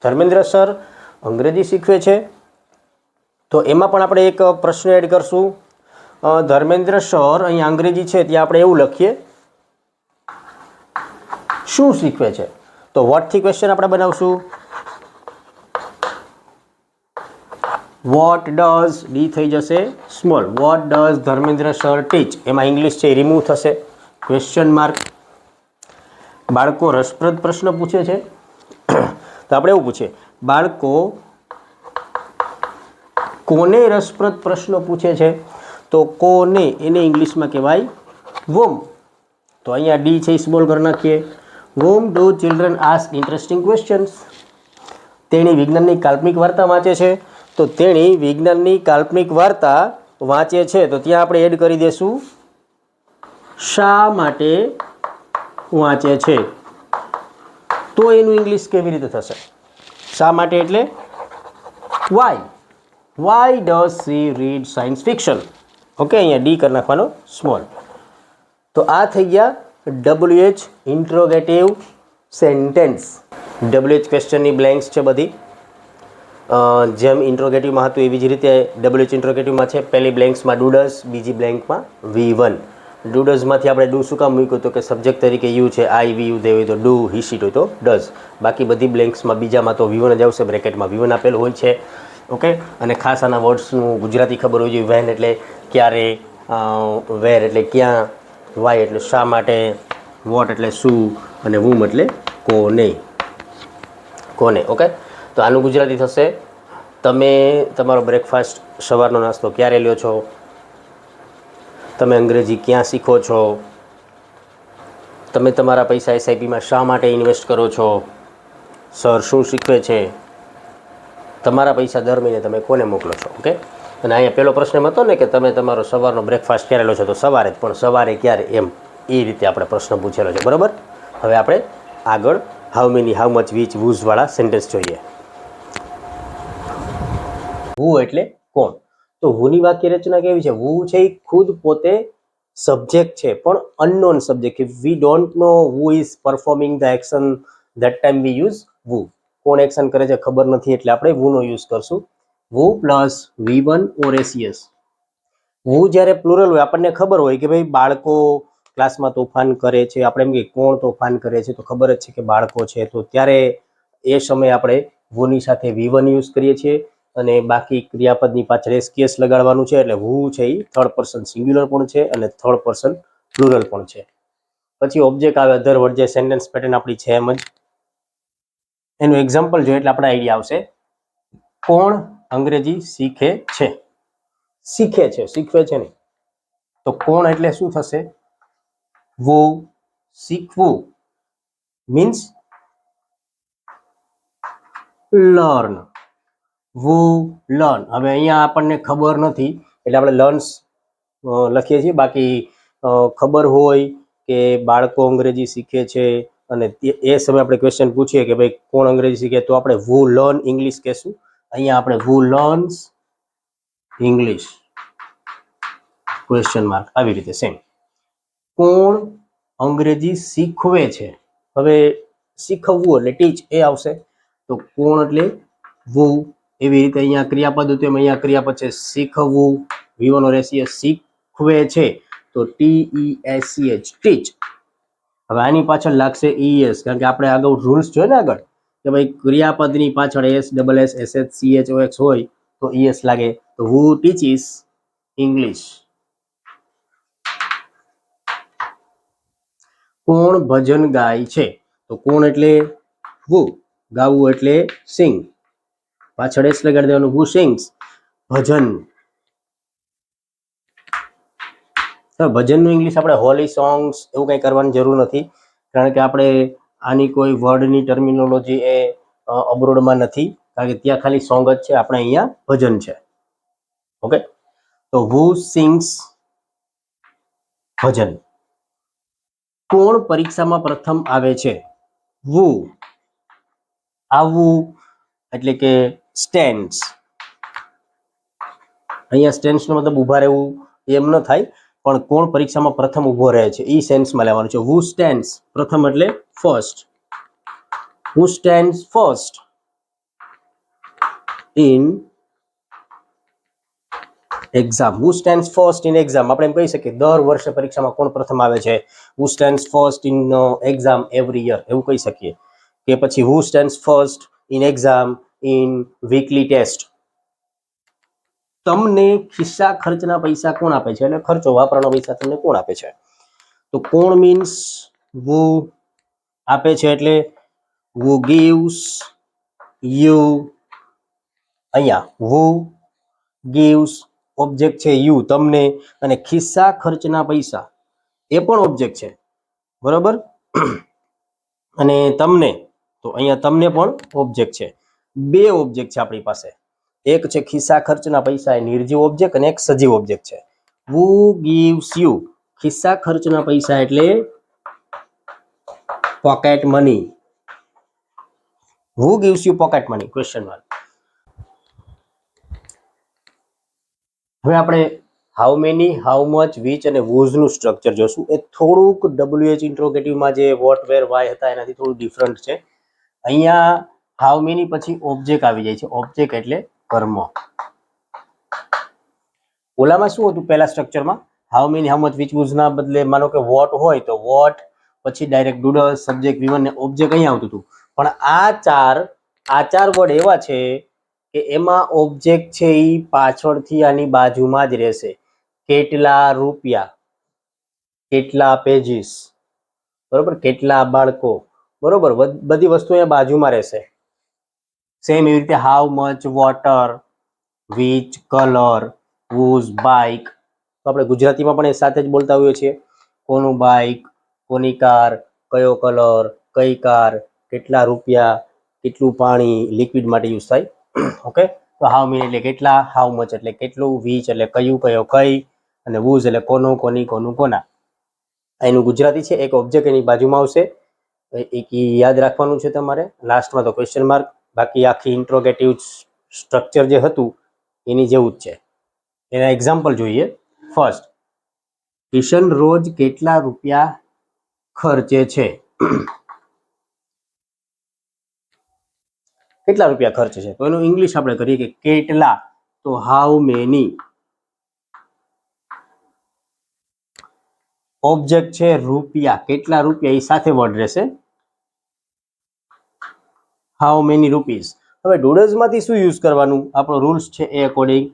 Dharmendra sir અંગ્રેજી શીખવે છે, તો એમાં પણ આપણે એક પ્રશ્ન એડ કરશું. ધર્મેન્દ્ર સર અહીંયા અંગ્રેજી છે ત્યાં આપણે એવું લખીએ શું શીખવે છે? તો વોટથી ક્વેશ્ચન આપણે બનાવશું. વોટ ડઝ, ડી થઈ જશે small. What does Dharmendra sir teach? એમાં ઇંગ્લિશ છે એ રિમૂવ થશે, ક્વેશ્ચન માર્ક. બાળકો રસપ્રદ પ્રશ્ન પૂછે છે, તો આપણે એવું પૂછીએ, બાળકો કોને રસપ્રદ પ્રશ્નો પૂછે છે? તો કોને એને ઇંગ્લિશમાં કહેવાય વોમ. તો અહીંયા ડી છે એ સ્મોલ કરી નાખીએ. Whom do children ask interesting questions? તેણી વિજ્ઞાનની કાલ્પનિક વાર્તા વાંચે છે, તો તેણી વિજ્ઞાનની કાલ્પનિક વાર્તા વાંચે છે, તો ત્યાં આપણે એડ કરી દઈશું શા માટે વાંચે છે. તો એનું ઇંગ્લિશ કેવી રીતે થશે? શા માટે એટલે why. Why does she read science fiction? Okay, અહીંયા ડી કરી નાખવાનો સ્મોલ. તો આ થઈ ગયા WH ઇન્ટ્રોગેટિવ સેન્ટેન્સ. WH ક્વેશ્ચનની બ્લેન્ક્સ છે બધી, જેમ ઇન્ટ્રોગેટિવમાં હતું એવી જ રીતે WH ઇન્ટ્રોગેટિવમાં છે. પહેલી બ્લેન્ક્સમાં ડુ ડઝ, બીજી બ્લેન્કમાં V1. ડુ ડઝમાંથી આપણે ડુ શું કામ મૂક્યું? તો કે સબ્જેક્ટ તરીકે યુ છે, આઈ વી યુ દે હોય તો ડુ, હી શીટ હોય તો ડઝ. બાકી બધી બ્લેન્ક્સમાં બીજામાં તો V1 જ આવશે, બ્રેકેટમાં V1 આપેલું હોય છે. ઓકે, અને ખાસ આના વર્ડ્સનું ગુજરાતી ખબર હોવી જોઈએ. વેન એટલે ક્યારે, વેર એટલે ક્યાં, વાય એટલે શા માટે, વોટ એટલે શું, અને વૂમ એટલે કોને. કોને. ઓકે, તો આનું ગુજરાતી થશે તમે તમારો બ્રેકફાસ્ટ, સવારનો નાસ્તો ક્યારે લ્યો છો? તમે અંગ્રેજી ક્યાં શીખો છો? તમે તમારા પૈસા SIPમાં શા માટે ઇન્વેસ્ટ કરો છો? સર શું શીખવે છે? તમારા પૈસા દર મહિને તમે કોને મોકલો છો? ઓકે, અને અહીંયા પહેલો પ્રશ્ન એમ હતો ને કે તમે તમારો સવારનો બ્રેકફાસ્ટ ક્યારે લો છો? તો સવારે જ, પણ સવારે ક્યારે, એમ એ રીતે આપણે પ્રશ્ન પૂછેલો છે. બરાબર. હવે આપણે આગળ how many, how much, which, વૂઝવાળા સેન્ટેન્સ જોઈએ. વુ એટલે કોણ? તો વુની વાક્ય રચના કેવી છે? વુ છે એ ખુદ પોતે સબ્જેક્ટ છે, પણ unknown subject. We don't know who is performing the action, that time we use who. કોણ એક્શન કરે છે ખબર નથી એટલે આપણે વુનો યુઝ કરશું. વુ પ્લસ V1 ઓર SES. વુ જ્યારે પ્લુરલ હોય, આપણને ખબર હોય કે ભાઈ બાળકો ક્લાસમાં તોફાન કરે છે, આપણે એમ કે કોણ તોફાન કરે છે, તો ખબર જ છે કે બાળકો છે, તો ત્યારે એ સમયે આપણે વુની સાથે V1 યુઝ કરીએ છીએ, અને બાકી ક્રિયાપદની પાછળ SKS લગાડવાનું છે. એટલે વુ છે એ થર્ડ પર્સન સિંગ્યુલર પણ છે અને થર્ડ પર્સન પ્લુરલ પણ છે. પછી ઓબ્જેક્ટ આવે અધર વર્ડ, જે સેન્ટેન્સ પેટર્ન આપણી છે એમ જ. એનું એક્ઝામ્પલ જોઈએ એટલે આપણે આઈડિયા આવશે. કોણ અંગ્રેજી શીખે છે? શીખે છે, શીખવે છે નહીં. તો કોણ એટલે શું થશે? વો. શીખવું મીન્સ લર્ન. વુ લર્ન. હવે અહીંયા આપણને ખબર નથી એટલે આપણે લર્ન્સ લખીએ છીએ. બાકી ખબર હોય કે બાળકો અંગ્રેજી શીખે છે અને એ સમયે આપણે ક્વેશ્ચન પૂછીએ કે ભાઈ કોણ અંગ્રેજી શીખે, તો આપણે વુ લર્ન ઇંગ્લિશ કહેશું. અહીંયા આપણે વુ લર્ન્સ ઇંગ્લિશ ક્વેશ્ચન માર્ક આવી રીતે સેમ. કોણ અંગ્રેજી શીખવે છે? હવે શીખવવું એટલે ટીચ એ આવશે, તો કોણ એટલે વુ. એવી રીતે અહીંયા ક્રિયાપદ હતું એમ અહીંયા ક્રિયાપદ છે શીખવવું, V1 or SES. શીખવે છે તો TEACH ટીચ. હવે આની પાછળ લાગશે ES, કારણ કે આપણે આગળ રૂલ્સ જોયો ને આગળ કે ભાઈ ક્રિયાપદની પાછળ SSSHCHOX હોય તો ES લાગે. તો who teaches English. કોણ ભજન ગાય છે? તો કોણ એટલે who, ગાવું એટલે sing, પાછળ એસ લગાડી દેવાનું. who sings bhajan. ભજનનું ઇંગ્લિશ આપણે હોલી સોંગ્સ એવું કંઈ કરવાની જરૂર નથી, કારણ કે આપણે આની કોઈ વર્ડની ટર્મિનોલોજી એ અબ્રોડમાં નથી, કારણ કે ત્યાં ખાલી સોંગ જ છે, આપણે અહીંયા ભજન છે. ઓકે, તો who sings ભજન. કોણ પરીક્ષામાં પ્રથમ આવે છે? who. આવવું એટલે કે સ્ટેન્ડ્સ. અહીંયા સ્ટેન્ડ્સનો મતલબ ઊભા રહેવું એમ ન થાય, પણ કોણ પરીક્ષામાં પ્રથમ ઊભો રહે છે એ સેન્સમાં લેવાનું છે. who stands પ્રથમ એટલે first. who stands first in exam. who stands first in exam આપણે એમ કહી શકીએ દર વર્ષે પરીક્ષામાં કોણ પ્રથમ આવે છે. who stands first in exam every year એવું કહી શકીએ. કે પછી who stands first in exam in weekly test. તમને ખિસ્સા ખર્ચના પૈસા કોણ આપે છે? એટલે ખર્ચો વાપરવાનો પૈસા તમને કોણ આપે છે? તો કોણ મીન્સ who, આપે છે એટલે who gives you. અહીંયા who gives ઓબ્જેક્ટ છે you તમને, અને ખિસ્સા ખર્ચના પૈસા એ પણ ઓબ્જેક્ટ છે, બરોબર. અને તમને, તો અહીંયા તમને પણ ઓબ્જેક્ટ છે. બે ઓબ્જેક્ટ છે આપણી પાસે, એક છે ખિસ્સા ખર્ચના પૈસા એ નિર્જીવ ઓબ્જેક્ટ, અને એક સજીવ ઓબ્જેક્ટ છે. who gives you ખિસ્સા ખર્ચના પૈસા એટલે pocket money. who gives you pocket money question mark. હવે આપણે how many, how much, which અને whose નું સ્ટ્રક્ચર જોશું. એ થોડુંક WH ઇન્ટ્રોગેટિવમાં જે વોટ, વેર, વાય હતા એનાથી થોડું ડિફરન્ટ છે. અહીંયા હાઉ મેની પછી ઓબ્જેક્ટ આવી જાય છે. ઓબ્જેક્ટ એટલે કર્મ. ઓલામાં શું હતું પહેલા સ્ટ્રક્ચરમાં? How many, how much, which, whose ના બદલે માનો કે વોટ હોય તો વોટ, પછી ડાયરેક્ટ ડુડલ્સ, સબ્જેક્ટ, V1 ને ઓબ્જેક્ટ અહીંયા આવતું હતું. પણ આ ચાર વર્ડ એવા છે કે એમાં ઓબ્જેક્ટ છે એ પાછળથી આની બાજુમાં જ રહેશે. કેટલા રૂપિયા, કેટલા પેજીસ, બરોબર, કેટલા બાળકો, બરોબર, બધી વસ્તુ અહીંયા બાજુમાં રહેશે. સેમ એવી રીતે how much, water, which, colour, whose bike. તો આપણે ગુજરાતીમાં પણ એ સાથે જ બોલતા હોઈએ છીએ. કોનું બાઇક, કોની કાર, કયો કલર, કઈ કાર, કેટલા રૂપિયા, કેટલું પાણી, લિક્વિડ માટે યુઝ થાય. ઓકે, તો હાઉ મેની એટલે કેટલા, હાઉ મચ એટલે કેટલું, વિચ એટલે કયું, કયો કઈ, અને whose એટલે કોનું, કોની, કોનું, કોના. એનું ગુજરાતી છે. એક ઓબ્જેક્ટ એની બાજુમાં આવશે, એક યાદ રાખવાનું છે તમારે. લાસ્ટમાં તો ક્વેશ્ચન માર્ક. બાકી આખી ઇન્ટ્રોગેટિવ સ્ટ્રક્ચર જે હતું એની જેવું જ છે. એના એક્ઝામ્પલ જોઈએ. ફર્સ્ટ, કિશન રોજ કેટલા રૂપિયા ખર્ચે છે? કેટલા રૂપિયા ખર્ચે છે? તો એનું ઇંગ્લિશ આપણે કરીએ કે કેટલા, તો હાઉ મેની. ઓબ્જેક્ટ છે રૂપિયા, કેટલા રૂપિયા એ સાથે વર્ડ રહેશે, હાઉ મેની રૂપીઝ. હવે ડુડલ્સમાંથી શું યુઝ કરવાનું? આપણો રૂલ્સ છે એ અકોર્ડિંગ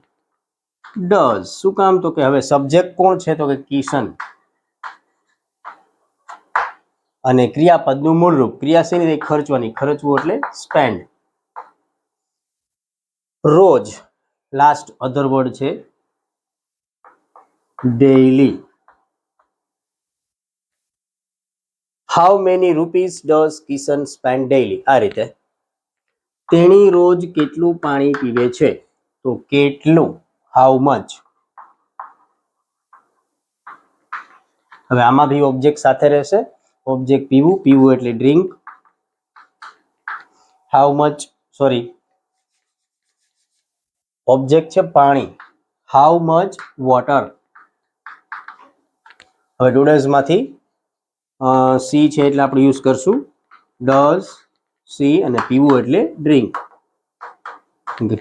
ડઝ. શું કામ? તો કે હવે સબ્જેક્ટ કોણ છે? તો કે કિશન. અને ક્રિયાપદનું મૂળરૂપ ક્રિયા શેની રીતે? ખર્ચવાની. ખર્ચવું એટલે સ્પેન્ડ. રોજ લાસ્ટ અધર વર્ડ છે daily. How many rupees does Kishan spend daily. આ રીતે. તેણી રોજ કેટલું પાણી પીવે છે? તો કેટલું, હાઉ મચ. હવે આમાં બી ઓબ્જેક્ટ સાથે રહેશે, ઓબ્જેક્ટ પીવું, પીવું એટલે drink. How much, sorry, object છે પાણી, હાઉ મચ વોટર. હવે ડુ માંથી સી છે એટલે આપણે યુઝ કરશું ડઝ સી, અને પીવું એટલે ડ્રિંક.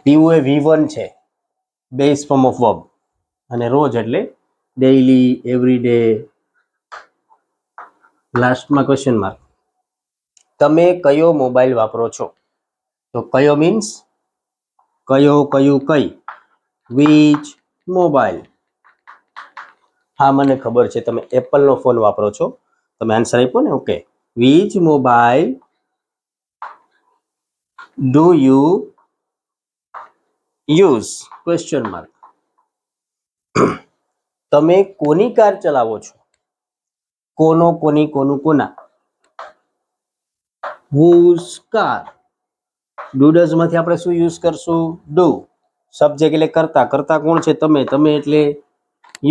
પીવું એ V1 છે, બેઝ ફોર્મ ઓફ વર્બ, અને રોજ એટલે ડેઈલી, એવરી ડે. લાસ્ટમાં ક્વેશ્ચન માર્ક. તમે કયો મોબાઈલ વાપરો છો? તો કયો મીન્સ કયો, કયું, કઈ. Which mobile. હા મને ખબર છે તમે એપલનો ફોન વાપરો છો, તમે આન્સર આપ્યો ને. Okay, which mobile do you use? Question mark. તમે કોની કાર ચલાવો છો? કોનો, કોની, કોનું, કોના. whose car. ડુ ડઝ માંથી આપણે શું યુઝ કરશું? ડુ. સબ્જેક્ટ એટલે કરતા, કરતા કોણ છે? તમે, તમે એટલે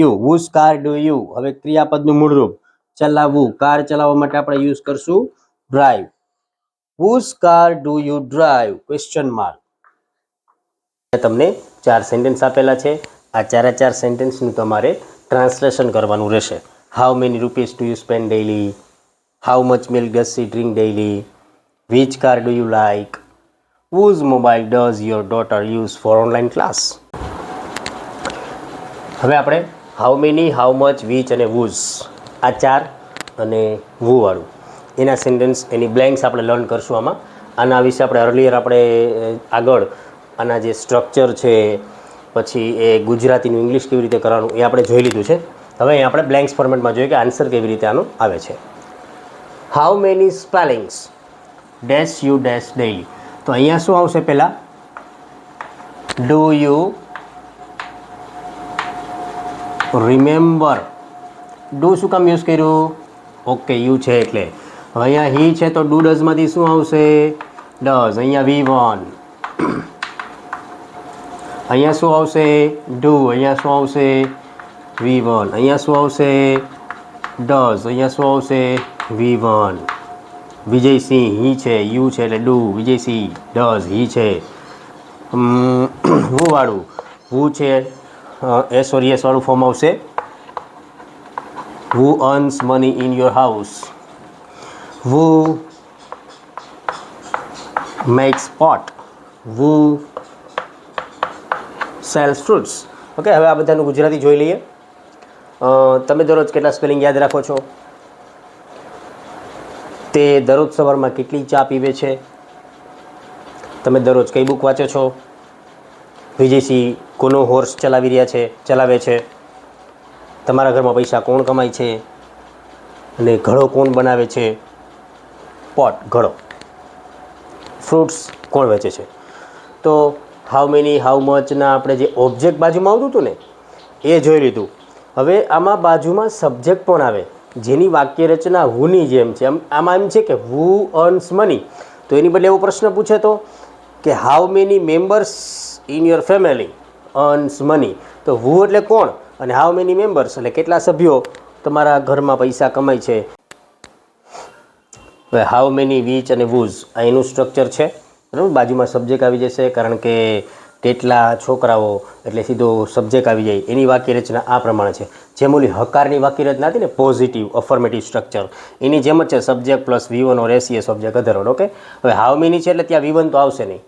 you. whose car do you? હવે ક્રિયાપદનું મૂળરૂપ ચલાવવું, કાર ચલાવવા માટે આપણે યુઝ કરશું drive. whose car do you drive? Question mark. તમને 4 સેન્ટેન્સ આપેલા છે. આ 4 સેન્ટેન્સનું તમારે ટ્રાન્સલેશન કરવાનું રહેશે. How many rupees do you spend daily? How much milk does she drink daily? Which car do you like? whose mobile does your daughter use for online class? હવે આપણે how many, how much, which અને whose, આ 4 અને who વાળું એના sentence, એની blanks આપણે learn કરશું આમાં. આના વિશે આપણે અર્લિયર આપણે આગળ આના જે સ્ટ્રક્ચર છે, પછી એ ગુજરાતીનું ઇંગ્લિશ કેવી રીતે કરવાનું એ આપણે જોઈ લીધું છે. હવે અહીં આપણે બ્લેન્ક્સ ફોર્મેટમાં જોઈએ કે આન્સર કેવી રીતે આનો આવે છે. How many spellings dash you dash daily? તો અહીંયા શું આવશે? પહેલાં ડુ યુ રિમેમ્બર. ડુ શું કામ યુઝ કર્યું? ઓકે, યુ છે એટલે. હવે અહીંયા હી છે તો ડુ ડઝમાંથી શું આવશે? ડઝ. અહીંયા V1. અહીંયા શું આવશે? ડુ. અહીંયા શું આવશે? V1. અહીંયા શું આવશે? ડઝ. અહીંયા શું આવશે? V1. વિજયસિંહ હી છે, યુ છે એટલે ડુ. વિજયસિંહ ડઝ, હી છે. હું વાળું હું છે, એસ ઓર યસ વાળું ફોર્મ આવશે. who earns money in your house? who makes pot? who sells fruits? Okay, હવે આ બધાનું ગુજરાતી જોઈ લઈએ. તમે દરરોજ કેટલા સ્પેલિંગ યાદ રાખો છો? તે દરરોજ સવારમાં કેટલી ચા પીવે છે? તમે દરરોજ કઈ બુક વાંચો છો? વિજયસિંહ કોનો હોર્સ ચલાવે છે? તમારા ઘરમાં પૈસા કોણ કમાય છે? અને ઘડો કોણ બનાવે છે? પોટ, ઘડો. ફ્રૂટ્સ કોણ વેચે છે? તો હાઉ મેની, હાઉ મચના આપણે જે ઓબ્જેક્ટ બાજુમાં આવતું હતું ને એ જોઈ લીધું. હવે આમાં બાજુમાં સબ્જેક્ટ પણ આવે, જેની વાક્ય રચના હુની જેમ છે. આમાં એમ છે કે હુ અર્ન્સ મની, તો એની બદલે એવો પ્રશ્ન પૂછે તો કે how many members in your family અર્ન્સ money? તો હુ એટલે કોણ, અને હાઉ મેની મેમ્બર્સ એટલે કેટલા સભ્યો તમારા ઘરમાં પૈસા કમાય છે. હવે હાઉ મેની, વિચ અને whose આ એનું સ્ટ્રક્ચર છે. બરાબર, બાજુમાં સબ્જેક્ટ આવી જશે, કારણ કે કેટલા છોકરાઓ એટલે સીધો સબ્જેક્ટ આવી જાય. એની વાક્ય રચના આ પ્રમાણે છે. જેમ ઓલી હકારની વાક્ય રચના હતી ને, પોઝિટિવ અફર્મેટિવ સ્ટ્રક્ચર, એની જેમ જ છે. સબ્જેક્ટ પ્લસ V1 ઓર એસ ઓબ્જેક્ટ અધર. ઓકે, હવે હાઉ મેની છે એટલે ત્યાં V1 તો આવશે નહીં,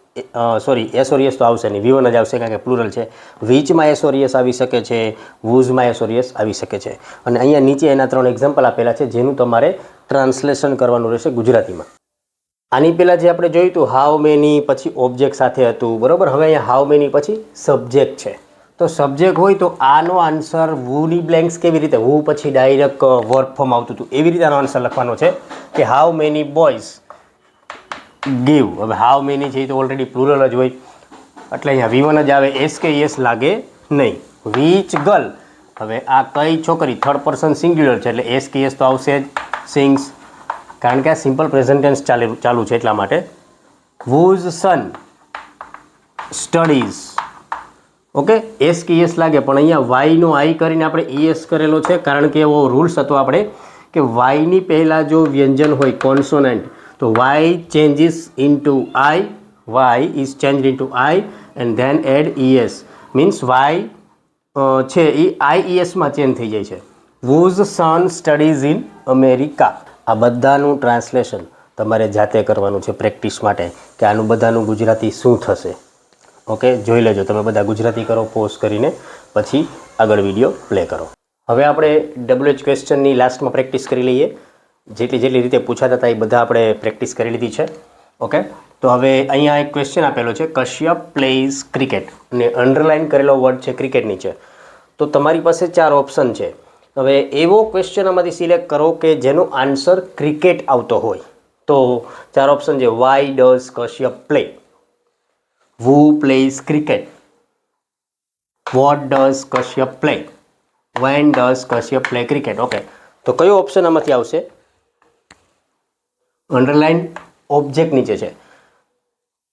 સોરી એસ ઓર યસ તો આવશે નહીં, V1 જ આવશે, કારણ કે પ્લુરલ છે. વિચમાં એસ ઓર યસ આવી શકે છે, whose-માં એસ ઓર યસ આવી શકે છે. અને અહીંયા નીચે એના 3 એક્ઝામ્પલ આપેલા છે, જેનું તમારે ટ્રાન્સલેશન કરવાનું રહેશે ગુજરાતીમાં. આની પહેલાં જે આપણે જોયું હતું હાઉ મેની, પછી ઓબ્જેક્ટ સાથે હતું, બરાબર. હવે અહીંયા હાઉ મેની પછી સબ્જેક્ટ છે. તો સબ્જેક્ટ હોય તો આનો આન્સર વુની બ્લેન્ક્સ કેવી રીતે, હુ પછી ડાયરેક્ટ વર્બ ફોર્મ આવતું હતું એવી રીતે આનો આન્સર લખવાનો છે કે હાઉ મેની બોયઝ ગીવ. હવે હાઉ મેની છે તો ઓલરેડી પ્લુરલ જ હોય એટલે અહીંયા V1 જ આવે, એસ કે યસ લાગે નહીં. વિચ ગર્લ, હવે આ કઈ છોકરી, થર્ડ પર્સન સિંગ્યુલર છે એટલે એસ કે યસ તો આવશે જ. સિંગ્સ, કારણ કે આ સિમ્પલ પ્રેઝન્ટ ટેન્સ ચાલુ છે એટલા માટે. whose son studies, okay, S કે યસ લાગે, પણ અહીંયા વાયનો આઈ કરીને આપણે ES કરેલો છે, કારણ કે એવો રૂલ્સ હતો આપણે કે વાયની પહેલાં જો વ્યંજન હોય કોન્સોનન્ટ તો Y changes into I, Y is change into I and then add ES means Y છે એ IESમાં ચેન્જ થઈ જાય છે. Whose son studies in America. આ બધાનું ટ્રાન્સલેશન તમારે જાતે કરવાનું છે પ્રેક્ટિસ માટે કે આનું બધાનું ગુજરાતી શું થશે. ઓકે, જોઈ લેજો તમે બધા ગુજરાતી કરો પોઝ કરીને, પછી આગળ વિડીયો પ્લે કરો. હવે આપણે WH ક્વેશ્ચનની લાસ્ટમાં પ્રેક્ટિસ કરી લઈએ. જેટલી રીતે પૂછાતા હતા એ બધા આપણે પ્રેક્ટિસ કરી લીધી છે. ઓકે, તો હવે અહીંયા એક ક્વેશ્ચન આપેલો છે, કશ્યપ પ્લેઝ ક્રિકેટ અને અંડરલાઇન કરેલો વર્ડ છે ક્રિકેટ નીચે. તો તમારી પાસે 4 ઓપ્શન છે. હવે એવો ક્વેશ્ચન આમાંથી સિલેક્ટ કરો કે જેનો આન્સર ક્રિકેટ આવતો હોય. તો 4 ઓપ્શન છે, why does Kashyap play, who plays cricket, what does Kashyap play, when does Kashyap play cricket. Okay, તો કયો ઓપ્શન આમાંથી આવશે? અંડરલાઇન ઓબ્જેક્ટ નીચે છે.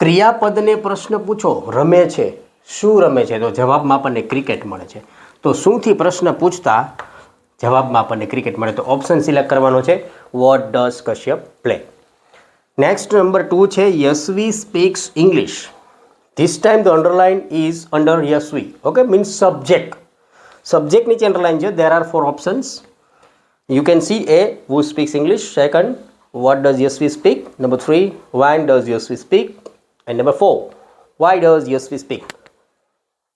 ક્રિયાપદને પ્રશ્ન પૂછો, રમે છે, શું રમે છે? તો જવાબમાં આપણને ક્રિકેટ મળે છે. તો શુંથી પ્રશ્ન પૂછતા જવાબમાં આપણને ક્રિકેટ મળે. તો ઓપ્શન સિલેક્ટ કરવાનો છે, what does Kashyap play. Next number 2 છે, Yashvi speaks English. This time the underline is under Yashvi. Okay, means subject. Subject નીચે underline છે. There are 4 options. You can see A, who speaks English. Second, what does Yashvi speak? Number 3, when does Yashvi speak? And number 4, why does Yashvi speak?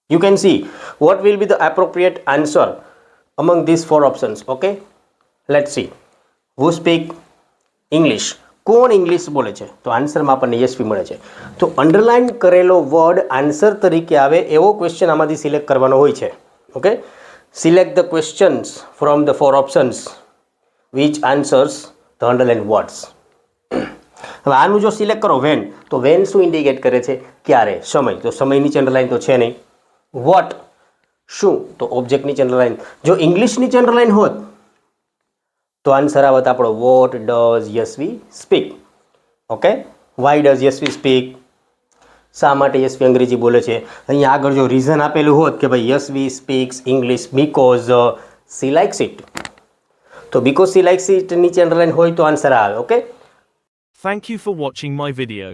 You can see what will be the appropriate answer among these 4 options. Okay, let's see. Who speak English? કોણ English બોલે છે? તો આન્સરમાં આપણને યશવી મળે છે. તો underline કરેલો word answer તરીકે આવે એવો ક્વેશ્ચન આમાંથી સિલેક્ટ કરવાનો હોય છે. Okay, select the questions from the 4 options which answers the underline words. હવે આનું જો સિલેક્ટ કરો વેન, તો વેન શું ઇન્ડિકેટ કરે છે? ક્યારે, સમય. તો સમય નીચે અંડરલાઇન તો છે નહીં. વોટ, શું? તો ઓબ્જેક્ટ નીચે અંડરલાઇન. જો ઇંગ્લિશ નીચે અંડરલાઇન હોત તો આન્સર આવત આપણો what does Yashvi speak. Okay, why does Yashvi speak, શા માટે યશવી અંગ્રેજી બોલે છે. અહીંયા આગળ જો રીઝન આપેલું હોત કે ભાઈ Yashvi speaks English because she likes it, તો બીકોઝ સી લાઇક્સ ઇટ નીચે અંડરલાઇન હોય તો આન્સર આવે. Okay, Thank you for watching my video.